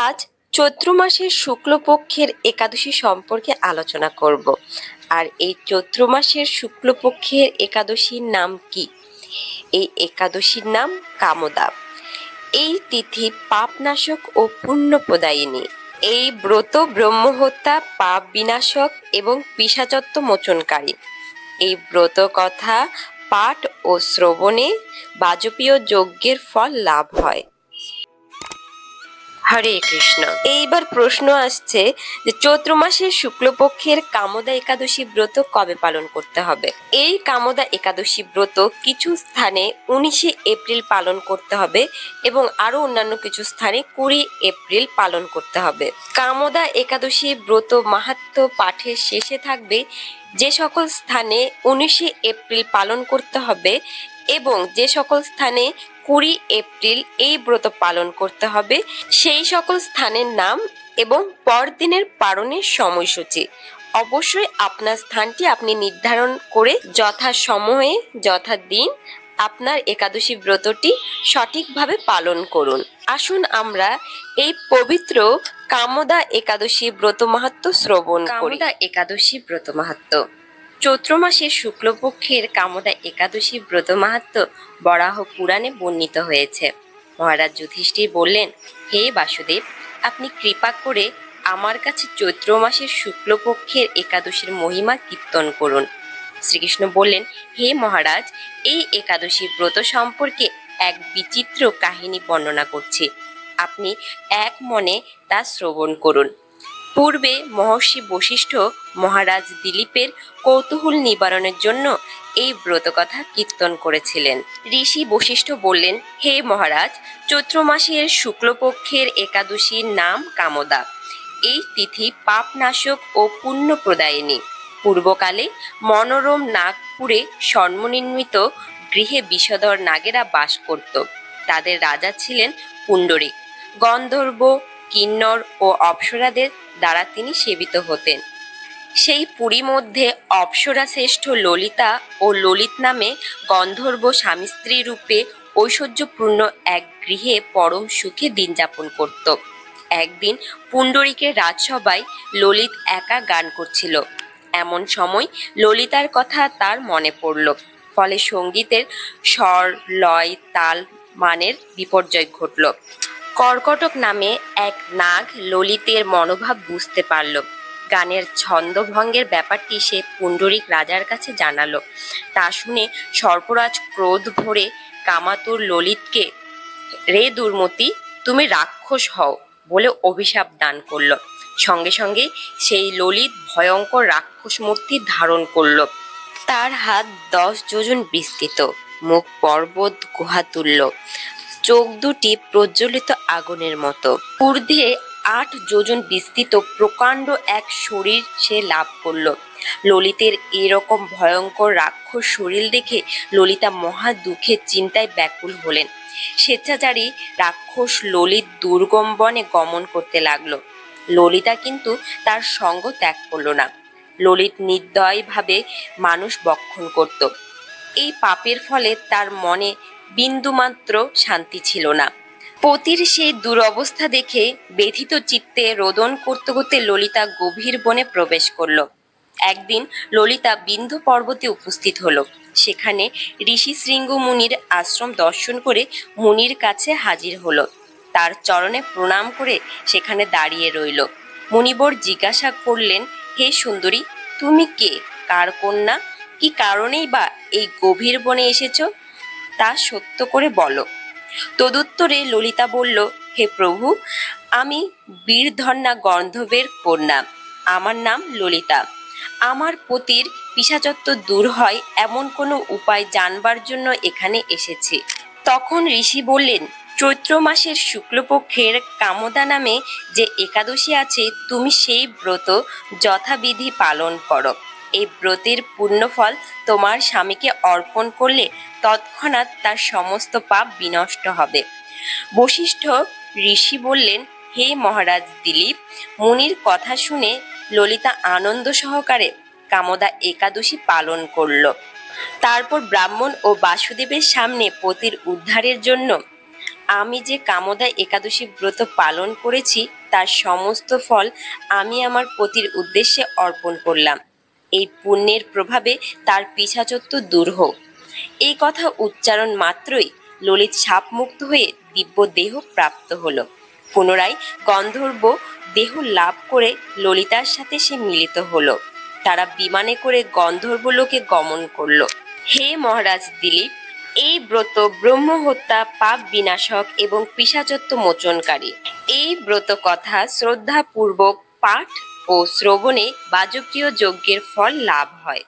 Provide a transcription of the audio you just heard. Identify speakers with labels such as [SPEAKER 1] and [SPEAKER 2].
[SPEAKER 1] আজ চৈত্র মাসের শুক্লপক্ষের একাদশী সম্পর্কে আলোচনা করব। আর এই চৈত্র মাসের শুক্লপক্ষের একাদশীর নাম কি? এই একাদশীর নাম কামদা। এই তিথি পাপনাশক ও পুণ্য প্রদায়িনী। এই ব্রত ব্রহ্মহত্যা, পাপ বিনাশক এবং পিশাচত্ব মোচনকারী। এই ব্রত কথা পাঠ ও শ্রবণে বাজপেয় যজ্ঞের ফল লাভ হয়। হরে কৃষ্ণ। এইবার প্রশ্ন আসছে যে চৈত্র মাসের শুক্লপক্ষের কামদা একাদশী ব্রত কবে পালন করতে হবে? এই কামদা একাদশী ব্রত কিছু স্থানে 19শে এপ্রিল পালন করতে হবে এবং আরো অন্যান্য কিছু স্থানে 20 এপ্রিল পালন করতে হবে। কামদা একাদশী ব্রত মাহাত্ম্য পাঠের শেষে থাকবে যে সকল স্থানে 19শে এপ্রিল পালন করতে হবে এবং যে সকল স্থানে 20 এপ্রিল এই ব্রত পালন করতে হবে সেই সকল স্থানের নাম এবং পরদিনের পালনের সময়সূচি। অবশ্যই আপনার স্থানটি আপনি নির্ধারণ করে যথাসময়ে যথাদিন আপনার একাদশী ব্রতটি সঠিকভাবে পালন করুন। আসুন আমরা এই পবিত্র কামদা একাদশী ব্রত মাহাত্ম্য শ্রবণ করি। কামদা একাদশী ব্রত মাহাত্ম্য। চৈত্র মাসের শুক্লপক্ষের কামদা একাদশী ব্রত মাহাত্ম্য বরাহ পুরাণে বর্ণিত হয়েছে। মহারাজ যুধিষ্ঠির বললেন, হে বাসুদেব, আপনি কৃপা করে আমার কাছে চৈত্র মাসের শুক্লপক্ষের একাদশীর মহিমা কীর্তন করুন। শ্রীকৃষ্ণ বললেন, হে মহারাজ, এই একাদশীর ব্রত সম্পর্কে এক বিচিত্র কাহিনী বর্ণনা করছি, আপনি এক মনে তা শ্রবণ করুন। পূর্বে মহর্ষি বশিষ্ঠ মহারাজ দিলীপের কৌতূহল নিবারণের জন্য এই ব্রতকথা কীর্তন করেছিলেন। ঋষি বশিষ্ঠ বললেন, হে মহারাজ, চৈত্র মাসের শুক্লপক্ষের একাদশীর নাম কামদা। এই তিথি পাপনাশক ও পুণ্য প্রদায়িনী। পূর্বকালে মনোরম নাগপুরে স্বর্ণনির্মিত গৃহে বিষধর নাগেরা বাস করত। তাদের রাজা ছিলেন পুণ্ডরিক। গন্ধর্ব, কিন্নর ও অপ্সরাদের দ্বারা তিনি সেবিত হতেন। সেই পুরী মধ্যে অপ্সরা শ্রেষ্ঠ ললিতা ও ললিত নামে গন্ধর্ব স্বামী স্ত্রী রূপে ঐশ্বর্যপূর্ণ এক গৃহে পরম সুখে দিন যাপন করত। একদিন পুণ্ডরিকের রাজসভায় ললিত একা গান করছিল। এমন সময় ললিতার কথা তার মনে পড়ল। ফলে সঙ্গীতের স্বর, লয়, তাল মানের বিপর্যয় ঘটল। কর্কটক নামে এক নাগ ললিতের মনোভাব বুঝতে পারল। গানের ছন্দভঙ্গের ব্যাপারটি সে পুণ্ডরিক রাজার কাছে জানালো। তা শুনে সর্পরাজ ক্রোধ ভরে কামাতুর ললিতকে, রে দুর্মতি, তুমি রাক্ষস হও বলে অভিশাপ দান করল। সঙ্গে সঙ্গে সেই ললিত ভয়ঙ্কর রাক্ষস মূর্তি ধারণ করল। তার হাত 10 যোজন বিস্তৃত, মুখ পর্বত গুহাতুল্য, চোখ দুটি প্রজ্বলিত আগুনের মতো, ঊর্ধ্বে 8 যোজন বিস্তৃত প্রকাণ্ড এক শরীর সে লাভ করল। ললিতের এরকম ভয়ঙ্কর রাক্ষস শরীর দেখে ললিতা মহা দুঃখের চিন্তায় ব্যাকুল হলেন। স্বেচ্ছাচারী রাক্ষস ললিত দুর্গম বনে গমন করতে লাগলো। ললিতা কিন্তু তার সঙ্গ ত্যাগ করল না। ললিত নির্দয়ভাবে মানুষ বক্ষণ করত। এই পাপের ফলে তার মনে বিন্দুমাত্র শান্তি ছিল না। পতির সেই দুরবস্থা দেখে ব্যথিত চিত্তে রোদন করতে করতে ললিতা গভীর বনে প্রবেশ করল। একদিন ললিতা বিন্ধ্য পর্বতে উপস্থিত হলো। সেখানে ঋষি শৃঙ্গ মুনির আশ্রম দর্শন করে মুনির কাছে হাজির হলো। তার চরণে প্রণাম করে সেখানে দাঁড়িয়ে রইল। মুনিবর জিজ্ঞাসা করলেন, হে সুন্দরী, তুমি কে, কার কন্যা, কি কারণেই বা এই গভীর বনে এসেছ, তা সত্য করে বলো। তদুত্তরে ললিতা বলল, হে প্রভু, আমি বীরধন্যা গন্ধর্বের কন্যা। আমার নাম ললিতা। আমার পতির পিশাচত্ব দূর হয় এমন কোনো উপায় জানবার জন্য এখানে এসেছি। তখন ঋষি বললেন, চৈত্র মাসের শুক্লপক্ষের কামদা নামে যে একাদশী আছে, তুমি সেই ব্রত যথাবিধি পালন করো। এই ব্রতের পুণ্যফল তোমার স্বামীকে অর্পণ করলে তৎক্ষণাৎ তার সমস্ত পাপ বিনষ্ট হবে। বশিষ্ঠ ঋষি বললেন, হে মহারাজ দিলীপ, মুনির কথা শুনে ললিতা আনন্দ সহকারে কামদা একাদশী পালন করল। তারপর ব্রাহ্মণ ও বাসুদেবের সামনে পতির উদ্ধারের জন্য আমি যে কামদা একাদশী ব্রত পালন করেছি তার সমস্ত ফল আমি আমার পতির উদ্দেশ্যে অর্পণ করলাম। এই পুণ্যের প্রভাবে তার পিশাচত্ব দূর হোক। এই কথা উচ্চারণ মাত্রই ললিত সাপমুক্ত হয়ে দিব্য দেহ প্রাপ্ত হলো। পুনরায় গন্ধর্ব দেহ লাভ করে ললিতার সাথে সে মিলিত হলো। তারা বিমানে করে গন্ধর্বলোকে গমন করলো। হে মহারাজ দিলীপ, এই ব্রত ব্রহ্মহত্যা, পাপ বিনাশক এবং পিশাচত্ব মোচনকারী। এই ব্রত কথা শ্রদ্ধাপূর্বক পাঠ ও শ্রবণে বাজপেয়ী যজ্ঞের ফল লাভ হয়।